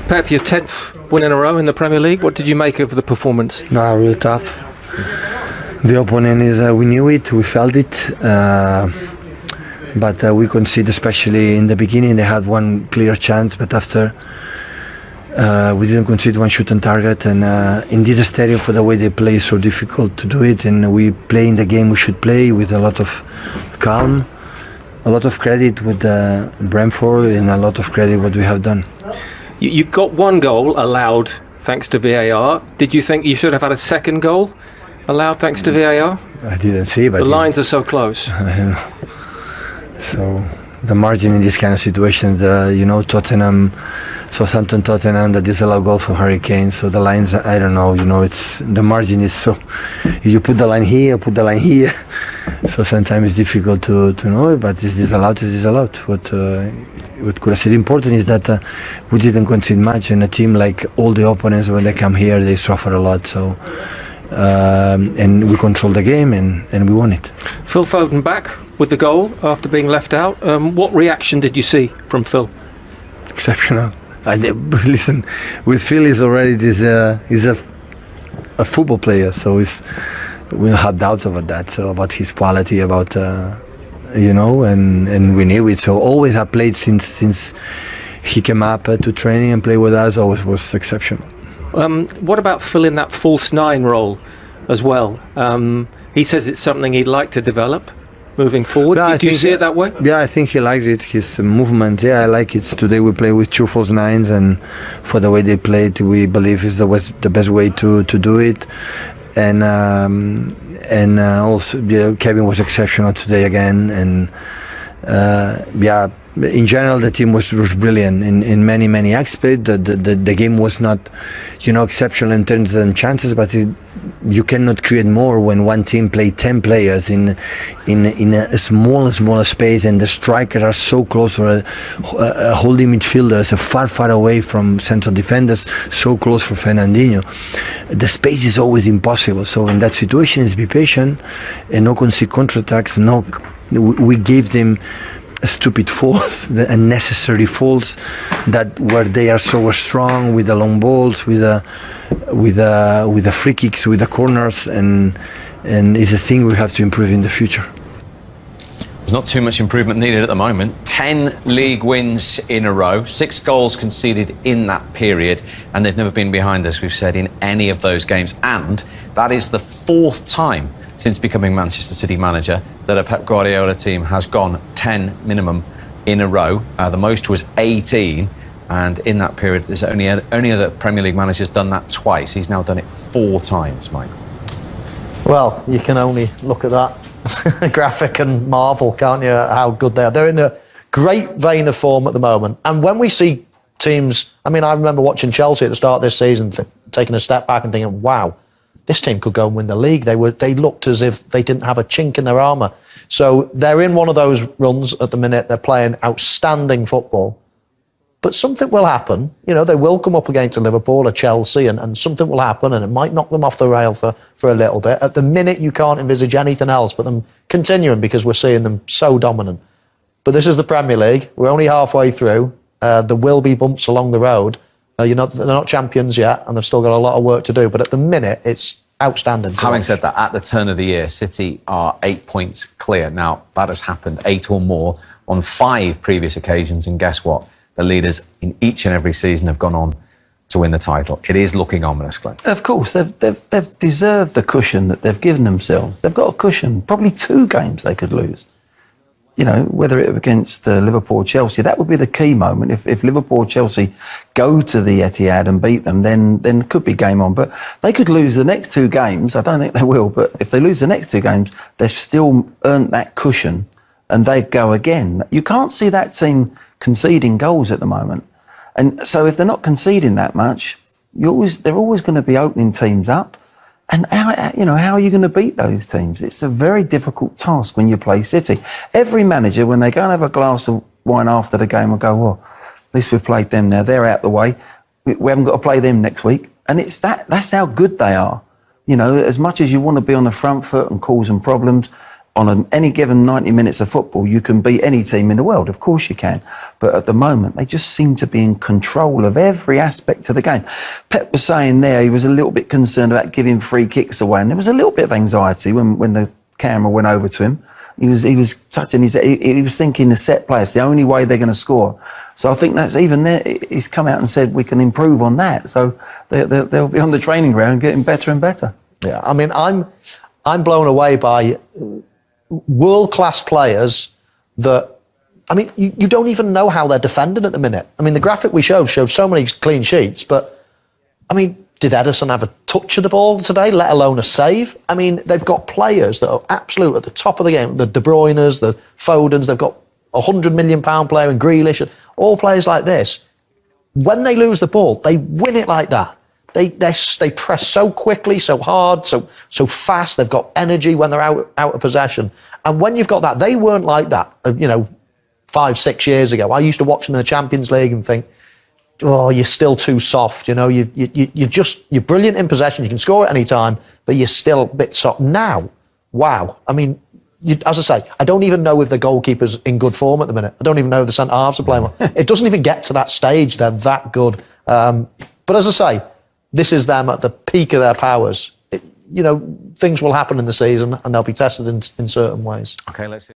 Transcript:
Pep, your 10th win in a row in the Premier League. What did you make of the performance? No, really tough. The opponent is, we knew it, we felt it, but we conceded, especially in the beginning. They had one clear chance, but after we didn't concede one shot on target. And in this stadium, for the way they play, it's so difficult to do it. And we play in the game we should play with a lot of calm, a lot of credit with Brentford, and a lot of credit what we have done. You got one goal allowed thanks to VAR. Did you think you should have had a second goal allowed thanks to VAR? I didn't see, but the lines are so close. So the margin in these kind of situations, Tottenham, Southampton, Tottenham, that disallow goal from Harry Kane. So the lines, I don't know. It's the margin is so. You put the line here, put the line here. So sometimes it's difficult to know. But is this allowed? Is this allowed? What could I say? Important is that we didn't concede much, and a team like all the opponents, when they come here, they suffer a lot. So. And we controlled the game and we won it. Phil Foden back with the goal after being left out. What reaction did you see from Phil? Exceptional. Listen, with Phil is already he's a football player, so we don't have doubt about that. So about his quality, about and we knew it. So always have played since he came up to training and play with us. Always was exceptional. What about Phil in that false nine role as well? He says it's something he'd like to develop moving forward. Do you see it that way? Yeah, I think he likes it. His movement, I like it. Today we play with 2 false nines, and for the way they played, we believe is the best way to do it. And also Kevin was exceptional today again, and in general, the team was brilliant in many aspects. The game was not, exceptional in terms of chances, but you cannot create more when one team play 10 players in a smaller space, and the strikers are so close, or a holding midfielders are far away from central defenders, so close for Fernandinho. The space is always impossible. So in that situation, is be patient and not concede counterattacks. We gave them stupid faults, the unnecessary faults that where they are so strong with the long balls, with the free kicks, with the corners, and is a thing we have to improve in the future. There's not too much improvement needed at the moment. 10 league wins in a row, 6 goals conceded in that period, and they've never been behind, as we've said, in any of those games. And that is the 4th time since becoming Manchester City manager that a Pep Guardiola team has gone 10 minimum in a row. The most was 18, and in that period there's only other Premier League managers done that twice. He's now done it 4 times, Mike. Well, you can only look at that graphic and marvel, can't you, how good they are. They're in a great vein of form at the moment, and when we see teams, I remember watching Chelsea at the start of this season, taking a step back and thinking, wow, this team could go and win the league. They looked as if they didn't have a chink in their armour. So they're in one of those runs at the minute. They're playing outstanding football. But something will happen. They will come up against a Liverpool, a Chelsea, and something will happen, and it might knock them off the rail for a little bit. At the minute, you can't envisage anything else but them continuing, because we're seeing them so dominant. But this is the Premier League. We're only halfway through. There will be bumps along the road. They're not champions yet, and they've still got a lot of work to do. But at the minute, it's outstanding. Having said that, at the turn of the year, City are 8 points clear. Now, that has happened 8 or more on 5 previous occasions, and guess what? The leaders in each and every season have gone on to win the title. It is looking ominous, Glenn. Of course, they've deserved the cushion that they've given themselves. They've got a cushion, probably 2 games they could lose. Whether it against Liverpool or Chelsea, that would be the key moment. If Liverpool or Chelsea go to the Etihad and beat them, then it could be game on. But they could lose the next 2 games. I don't think they will, but if they lose the next 2 games, they've still earned that cushion, and they go again. You can't see that team conceding goals at the moment. And so if they're not conceding that much, they're always going to be opening teams up. And how are you going to beat those teams? It's a very difficult task when you play City. Every manager, when they go and have a glass of wine after the game, will go, well, at least we've played them now. They're out the way. We haven't got to play them next week. And that's how good they are. As much as you want to be on the front foot and cause them problems, on any given 90 minutes of football, you can beat any team in the world. Of course you can. But at the moment, they just seem to be in control of every aspect of the game. Pep was saying there he was a little bit concerned about giving free kicks away. And there was a little bit of anxiety when the camera went over to him. He was touching his... He was thinking the set play, it's the only way they're going to score. So I think that's even there. He's come out and said we can improve on that. So they'll be on the training ground getting better and better. Yeah, I mean, I'm blown away by world-class players that, I mean, you don't even know how they're defending at the minute. I mean, the graphic we showed so many clean sheets, but, I mean, did Ederson have a touch of the ball today, let alone a save? I mean, they've got players that are absolute at the top of the game, the De Bruynes, the Fodens, they've got a £100 million player in Grealish, and all players like this. When they lose the ball, they win it like that. They press so quickly, so hard, so fast. They've got energy when they're out of possession. And when you've got that, they weren't like that, 5-6 years ago. I used to watch them in the Champions League and think, oh, you're still too soft. You're brilliant in possession. You can score at any time, but you're still a bit soft. Now, wow. I mean, as I say, I don't even know if the goalkeeper's in good form at the minute. I don't even know if the centre halves are playing well. It doesn't even get to that stage. They're that good. But as I say, this is them at the peak of their powers. Things will happen in the season and they'll be tested in certain ways. Okay, let's see.